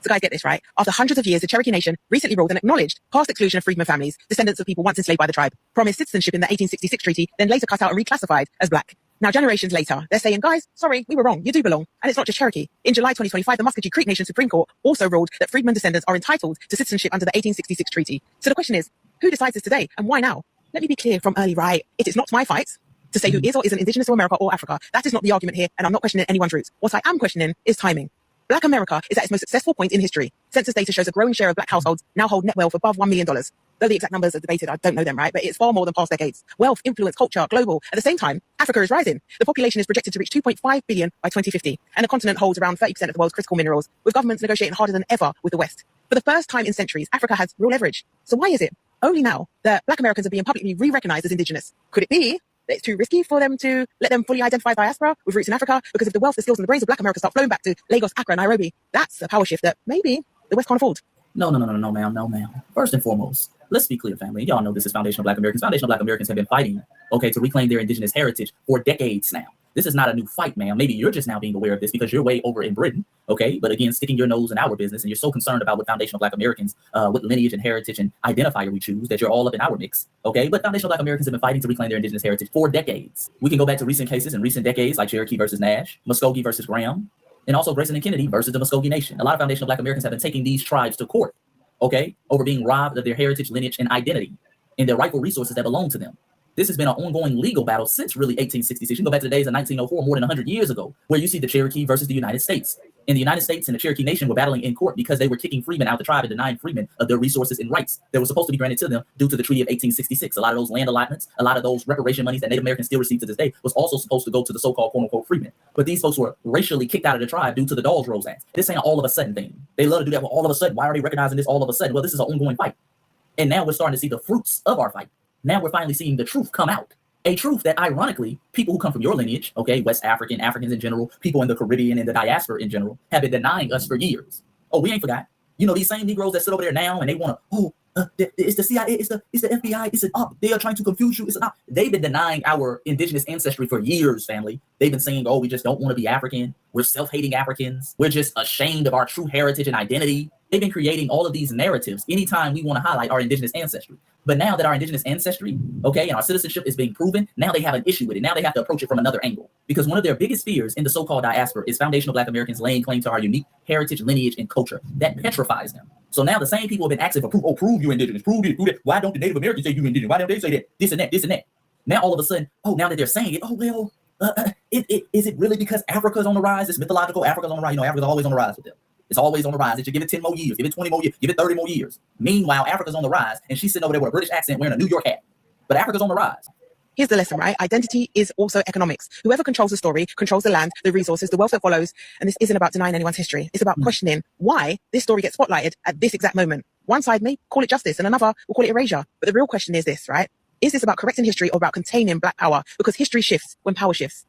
So guys, get this, right? After hundreds of years, the Cherokee Nation recently ruled and acknowledged past exclusion of freedmen families, descendants of people once enslaved by the tribe, promised citizenship in the 1866 treaty, then later cut out and reclassified as black. Now, generations later, they're saying, guys, sorry, we were wrong. You do belong. And it's not just Cherokee. In July 2025, the Muskogee Creek Nation Supreme Court also ruled that freedmen descendants are entitled to citizenship under the 1866 treaty. So the question is, who decides this today and why now? Let me be clear from early, right? It is not my fight to say who is or isn't indigenous to America or Africa. That is not the argument here, and I'm not questioning anyone's roots. What I am questioning is timing. Black America is at its most successful point in history. Census data shows a growing share of black households now hold net wealth above $1 million. Though the exact numbers are debated, I don't know them, right? But it's far more than past decades. Wealth, influence, culture, global. At the same time, Africa is rising. The population is projected to reach 2.5 billion by 2050, and the continent holds around 30% of the world's critical minerals, with governments negotiating harder than ever with the West. For the first time in centuries, Africa has real leverage. So why is it only now that black Americans are being publicly re-recognized as indigenous? Could it be that it's too risky for them to let them fully identify as diaspora with roots in Africa? Because if the wealth, the skills, and the brains of black America start flowing back to Lagos, Accra, Nairobi, that's a power shift that maybe the West can't afford. No, ma'am, no, ma'am. First and foremost, let's be clear, family. Y'all know this is Foundational Black Americans. Foundational Black Americans have been fighting, to reclaim their indigenous heritage for decades now. This is not a new fight, ma'am. Maybe you're just now being aware of this because you're way over in Britain, But again, sticking your nose in our business, and you're so concerned about what Foundational Black Americans, what lineage and heritage and identifier we choose, that you're all up in our mix, But Foundational Black Americans have been fighting to reclaim their indigenous heritage for decades. We can go back to recent cases in recent decades, like Cherokee versus Nash, Muskogee versus Graham, and also Grayson and Kennedy versus the Muskogee Nation. A lot of Foundational Black Americans have been taking these tribes to court, over being robbed of their heritage, lineage, and identity, and their rightful resources that belong to them. This has been an ongoing legal battle since really 1866. You can go back to the days of 1904, more than 100 years ago, where you see the Cherokee versus the United States. And the United States and the Cherokee Nation were battling in court because they were kicking freemen out of the tribe and denying freemen of their resources and rights that were supposed to be granted to them due to the Treaty of 1866. A lot of those land allotments, a lot of those reparation monies that Native Americans still receive to this day was also supposed to go to the so-called quote-unquote freemen. But these folks were racially kicked out of the tribe due to the Dawes Rose Act. This ain't an all of a sudden thing. They love to do that. Well, all of a sudden, why are they recognizing this all of a sudden? Well, this is an ongoing fight. And now we're starting to see the fruits of our fight. Now we're finally seeing the truth come out. A truth that, ironically, people who come from your lineage, West African, Africans in general, people in the Caribbean and the diaspora in general, have been denying us for years. Oh, we ain't forgot. These same Negroes that sit over there now and they want to, it's the CIA, it's the FBI, it's an up. They are trying to confuse you. It's an up. They've been denying our indigenous ancestry for years, family. They've been saying, we just don't want to be African. We're self-hating Africans. We're just ashamed of our true heritage and identity. They've been creating all of these narratives anytime we want to highlight our indigenous ancestry. But now that our indigenous ancestry, and our citizenship is being proven, now they have an issue with it. Now they have to approach it from another angle. Because one of their biggest fears in the so-called diaspora is Foundational Black Americans laying claim to our unique heritage, lineage, and culture. That petrifies them. So now the same people have been asking for proof. Oh, prove you indigenous. Prove it. Prove it. Why don't the Native Americans say you indigenous? Why don't they say that? This and that. This and that. Now all of a sudden, now that they're saying it, is it really because Africa's on the rise? It's mythological. Africa's on the rise. Africa's always on the rise with them. It's always on the rise. It should give it 10 more years, give it 20 more years, give it 30 more years. Meanwhile, Africa's on the rise, and she's sitting over there with a British accent wearing a New York hat. But Africa's on the rise. Here's the lesson, right? Identity is also economics. Whoever controls the story controls the land, the resources, the wealth that follows. And this isn't about denying anyone's history. It's about questioning why this story gets spotlighted at this exact moment. One side may call it justice and another will call it erasure. But the real question is this, right? Is this about correcting history or about containing black power? Because history shifts when power shifts.